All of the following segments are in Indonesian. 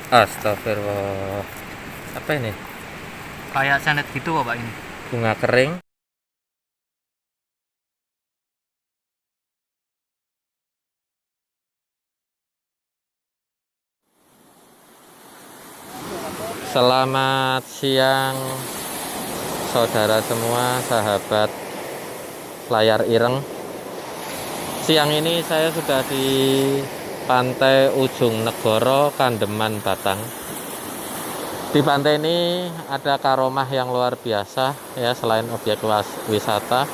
Astagfirullah. Apa ini? Kayak senet gitu kok Pak ini. Bunga kering. Selamat siang saudara semua, sahabat layar ireng. Siang ini saya sudah di Pantai Ujung Negoro, Kandeman, Batang. Di pantai ini ada karomah yang luar biasa ya, selain objek wisata.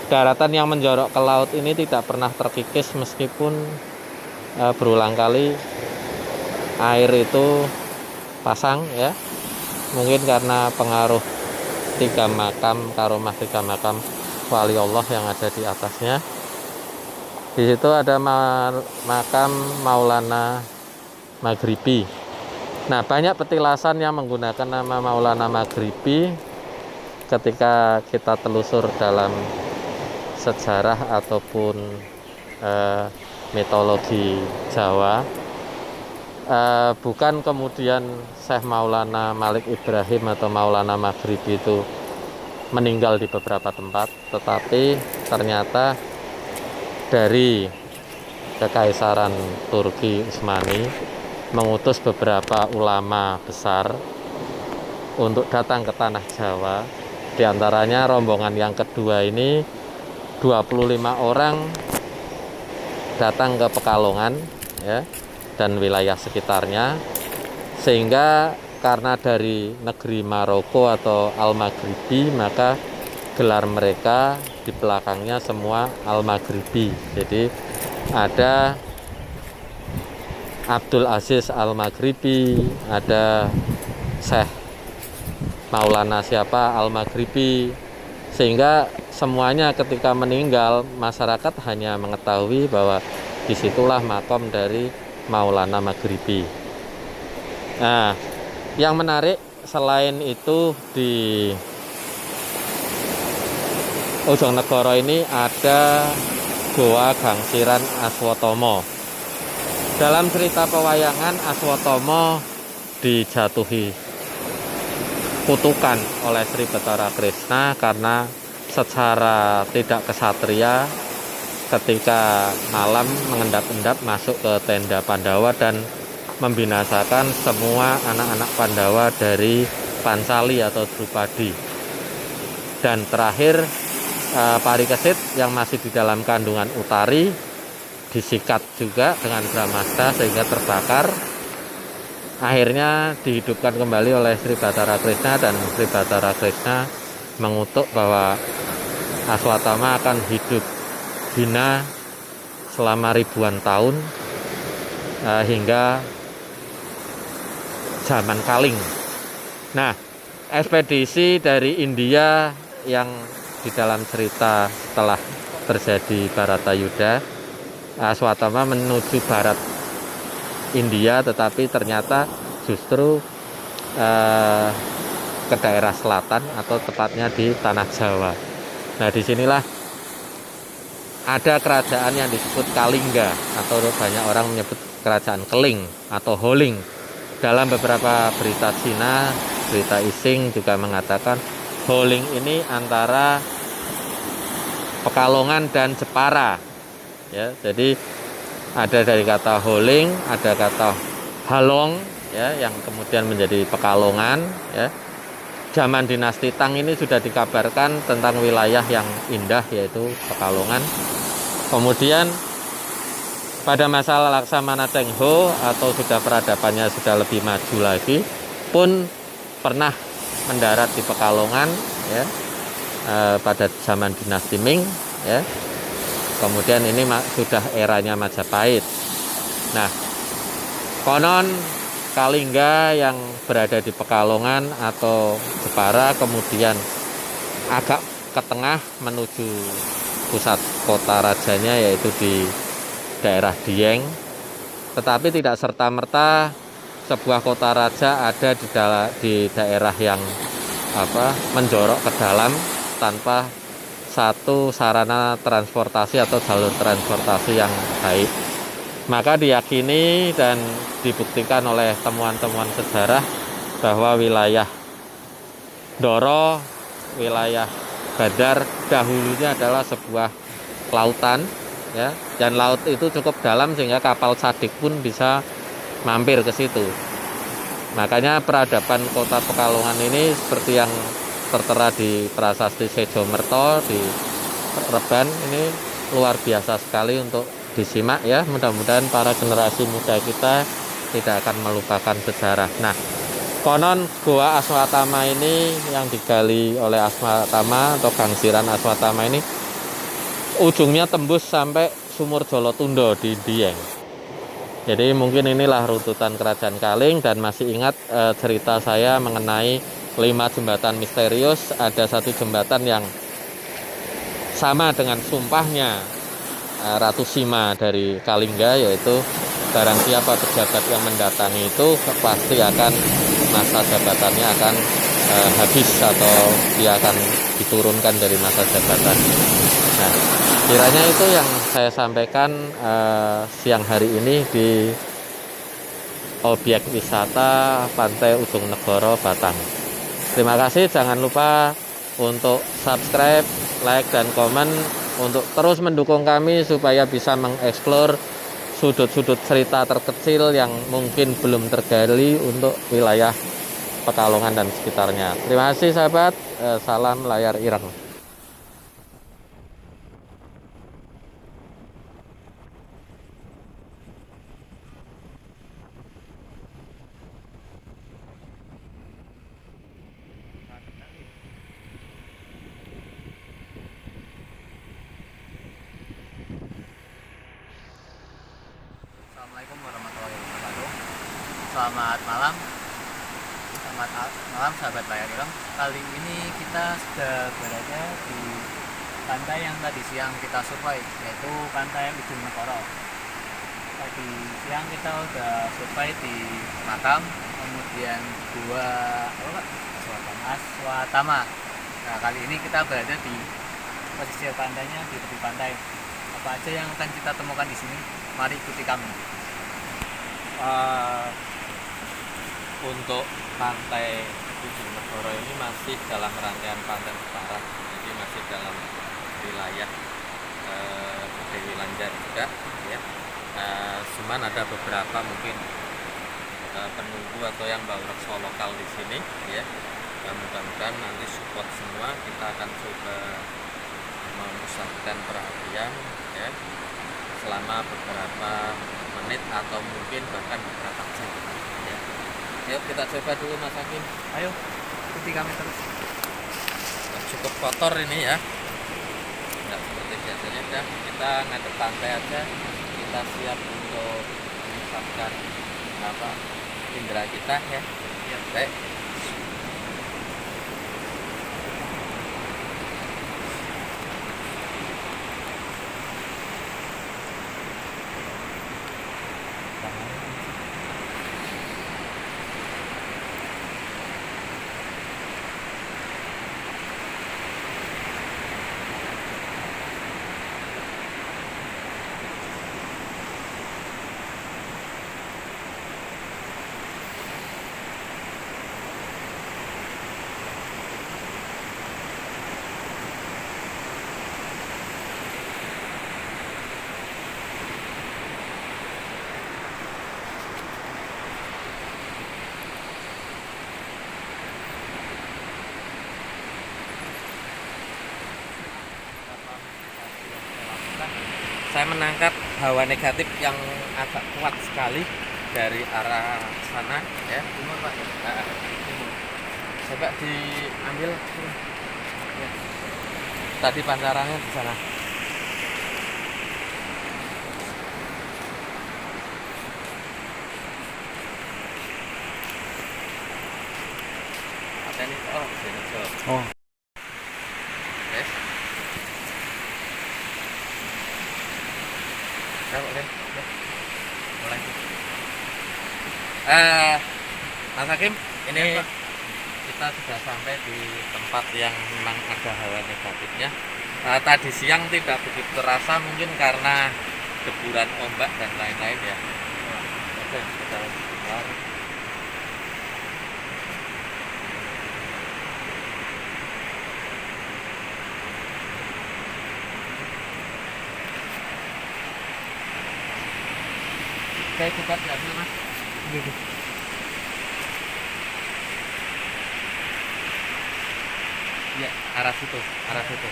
Daratan yang menjorok ke laut ini tidak pernah terkikis meskipun berulang kali air itu pasang ya. Mungkin karena pengaruh karomah tiga makam wali Allah yang ada di atasnya. Di situ ada makam Maulana Maghribi. Nah, banyak petilasan yang menggunakan nama Maulana Maghribi. Ketika kita telusur dalam sejarah ataupun mitologi Jawa, bukan kemudian Syekh Maulana Malik Ibrahim atau Maulana Maghribi itu meninggal di beberapa tempat, tetapi ternyata dari Kekaisaran Turki Utsmani mengutus beberapa ulama besar untuk datang ke tanah Jawa. Di antaranya rombongan yang kedua ini 25 orang datang ke Pekalongan ya, dan wilayah sekitarnya, sehingga karena dari negeri Maroko atau Al-Maghribi, maka gelar mereka di belakangnya semua Al-Maghribi. Jadi ada Abdul Aziz Al-Maghribi, ada Syekh Maulana siapa Al-Maghribi, sehingga semuanya ketika meninggal masyarakat hanya mengetahui bahwa disitulah makom dari Maulana Maghribi. Nah, yang menarik selain itu, di Ujung Negoro ini ada Goa Gangsiran Aswatomo. Dalam cerita pewayangan, Aswatomo dijatuhi kutukan oleh Sri Bathara Krishna karena secara tidak kesatria ketika malam mengendap-endap masuk ke tenda Pandawa dan membinasakan semua anak-anak Pandawa dari Pancali atau Drupadi. Dan terakhir Parikesit yang masih di dalam kandungan Utari disikat juga dengan Brahmastra sehingga terbakar. Akhirnya dihidupkan kembali oleh Sri Bathara Krishna, dan Sri Bathara Krishna mengutuk bahwa Aswatama akan hidup bina selama ribuan tahun hingga zaman Kaling. Nah, ekspedisi dari India yang di dalam cerita setelah terjadi Bharatayuddha, Aswatama menuju barat India, tetapi ternyata justru ke daerah selatan atau tepatnya di tanah Jawa. Nah, disinilah ada kerajaan yang disebut Kalingga, atau banyak orang menyebut kerajaan Keling atau Holing. Dalam beberapa berita Cina, berita Ising juga mengatakan Holing ini antara Pekalongan dan Jepara. Ya, jadi ada dari kata Holing, ada kata Halong ya, yang kemudian menjadi Pekalongan ya. Zaman dinasti Tang ini sudah dikabarkan tentang wilayah yang indah, yaitu Pekalongan. Kemudian pada masa Laksamana Cheng-ho atau sudah peradabannya sudah lebih maju lagi, pun pernah mendarat di Pekalongan ya, pada zaman dinasti Ming ya. Kemudian ini sudah eranya Majapahit. Nah, konon Kalingga yang berada di Pekalongan atau Jepara kemudian agak ke tengah menuju pusat kota rajanya, yaitu di daerah Dieng. Tetapi tidak serta-merta sebuah kota raja ada di daerah yang menjorok ke dalam tanpa satu sarana transportasi atau jalur transportasi yang baik. Maka diyakini dan dibuktikan oleh temuan-temuan sejarah bahwa wilayah Doro, wilayah Badar dahulunya adalah sebuah lautan, ya, dan laut itu cukup dalam sehingga kapal Sadik pun bisa mampir ke situ. Makanya peradaban kota Pekalongan ini seperti yang tertera di Prasasti Sejomerto di Reban ini luar biasa sekali untuk disimak ya. Mudah-mudahan para generasi muda kita tidak akan melupakan sejarah. Nah, konon Goa Aswatama ini yang digali oleh Aswatama atau Gangsiran Aswatama ini ujungnya tembus sampai Sumur Jolotundo di Dieng. Jadi mungkin inilah runtutan Kerajaan Kaling. Dan masih ingat cerita saya mengenai 5 jembatan misterius. Ada satu jembatan yang sama dengan sumpahnya Ratu Sima dari Kalingga, yaitu barang siapa pejabat yang mendatangi itu pasti akan masa jabatannya akan habis atau dia akan diturunkan dari masa jabatan. Nah, kiranya itu yang saya sampaikan siang hari ini di objek wisata Pantai Ujung Negoro Batang. Terima kasih, jangan lupa untuk subscribe, like, dan komen untuk terus mendukung kami supaya bisa mengeksplor sudut-sudut cerita terkecil yang mungkin belum tergali untuk wilayah Pekalongan dan sekitarnya. Terima kasih sahabat, salam layar ireng. Assalamualaikum warahmatullahi wabarakatuh. Selamat malam. Selamat malam sahabat layar ireng. Kali ini kita sudah berada di pantai yang tadi siang kita survei, yaitu Pantai Ujung Negoro. Tadi siang kita udah survei di makam, kemudian gua Aswatama. Nah, kali ini kita berada di pesisir pantainya, di tepi pantai. Apa aja yang akan kita temukan di sini? Mari ikuti kami. Untuk Pantai Ujung Negoro ini masih dalam rangkaian pantai utara, jadi masih dalam wilayah Dewi Lanjar juga ya. Cuman ada beberapa mungkin penunggu atau yang baru rekso lokal di sini ya. Mudah-mudahan nanti support semua, kita akan coba memusatkan perhatian ya selama beberapa menit atau mungkin bahkan beberapa jam ya. Yuk kita coba dulu Mas Hakim. Ayo, ikuti kami terus. Cukup kotor ini ya, nggak seperti biasanya. Udah, kita ngadep pantai aja, kita siap untuk memusatkan indera kita ya. Ya. Baik. Saya menangkap hawa negatif yang agak kuat sekali dari arah sana ya. Timur Pak. Timur. Coba diambil ya. Tadi pancarannya di sana. Ini oh sini Oh. Yes. Ya. Mulai. Mas Hakim, ini Ya, kita sudah sampai di tempat yang memang ada hawa negatifnya. Tadi siang tidak begitu terasa mungkin karena deburan ombak dan lain-lain ya. Oke, kita keluar. Oke, cepat ya, Mas. Ya, arah situ, arah situ.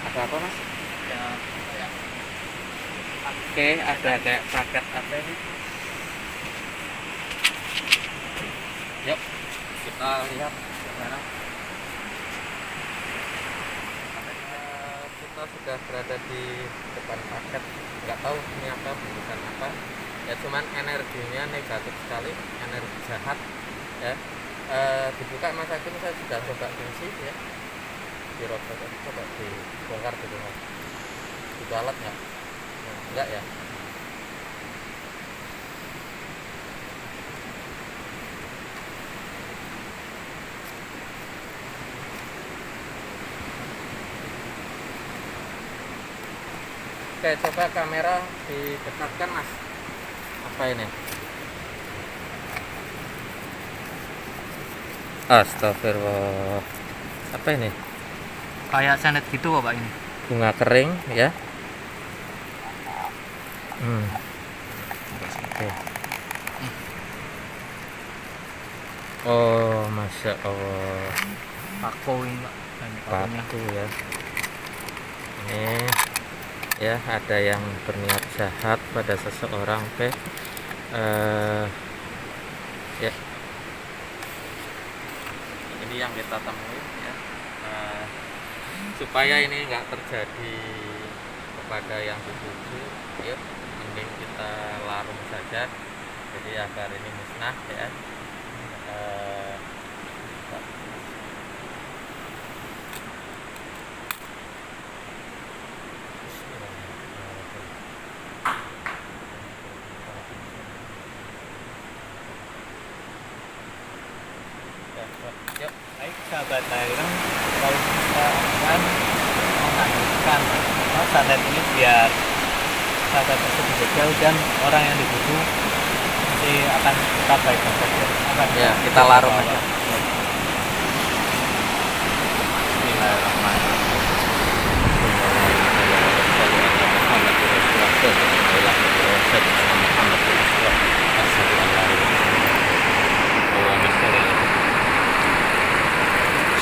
Ada apa, Mas? Ya, ya. Oke, ada kayak paket apa ini? Yuk, kita lihat sekarang. Kita sudah berada di depan paket. Nggak tahu ini apa, bukan apa. Ya cuman energinya negatif sekali, energi jahat. Ya, dibuka Mas Hakim, saya sudah coba kunci ya. Dirobek, coba dibongkar dulu Mas. Dibalat nggak? Enggak ya. Oke, coba kamera didekatkan Mas. Apa ini? Astagfirullah. Apa ini? Kayak senet gitu kok Pak ini. Bunga kering ya. Oke. Oh, Masya Allah. Paku ini Pak. Paku ya. Ini ya, ada yang berniat jahat pada seseorang. Oke. Ya. Ini yang kita temui ya. Supaya ini nggak terjadi kepada yang dituju, ya mending kita larung saja, jadi agar ini musnah ya. Yuk. Baik sahabat daerah, kalau kita akan menghadirkan sanet ini biar sahabat tersebut gagal dan orang yang dibutuh nanti akan tetap baik-baik saja. Ya, kita larung aja.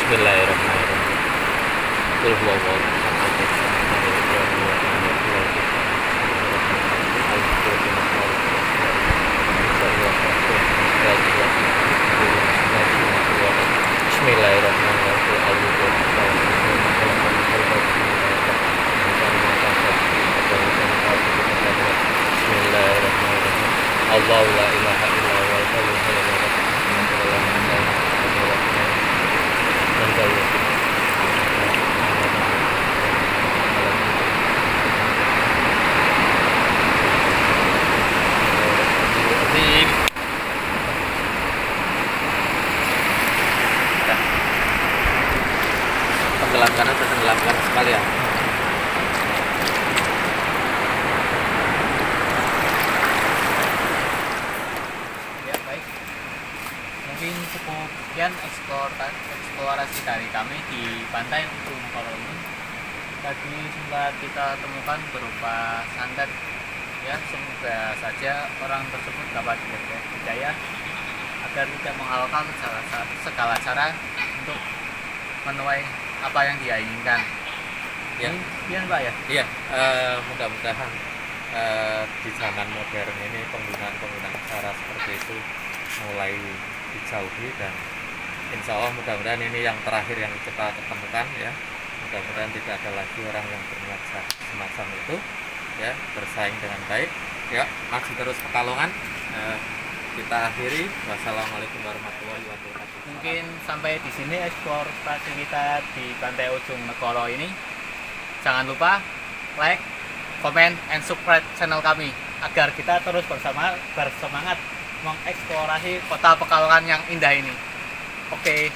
Bismillahirrahmanirrahim. Qul huwallahu Allahu la ilaha illa huwal hayyul qayyum. Tenggelamkan atau tenggelamkan sekalian. Ya baik, mungkin cukup sekian eksplorasi dari kami di pantai Ujung Kolo ini. Tadi sempat kita temukan berupa santet ya, semoga saja orang tersebut dapat hidayah agar tidak menghalalkan segala cara untuk menuai apa yang dia inginkan. Ya. Iya Pak ya. Iya, mudah-mudahan di zaman modern ini penggunaan cara seperti itu mulai dijauhi, dan insya Allah mudah-mudahan ini yang terakhir yang kita ketemukan ya. Mudah-mudahan tidak ada lagi orang yang berniat semacam itu ya, bersaing dengan baik ya, maju terus Pekalongan. Kita akhiri. Wassalamualaikum warahmatullahi wabarakatuh. Mungkin sampai di sini eksplorasi kita di Pantai Ujung Negoro ini. Jangan lupa like, comment, and subscribe channel kami agar kita terus bersemangat mengeksplorasi kota Pekalongan yang indah ini. Oke.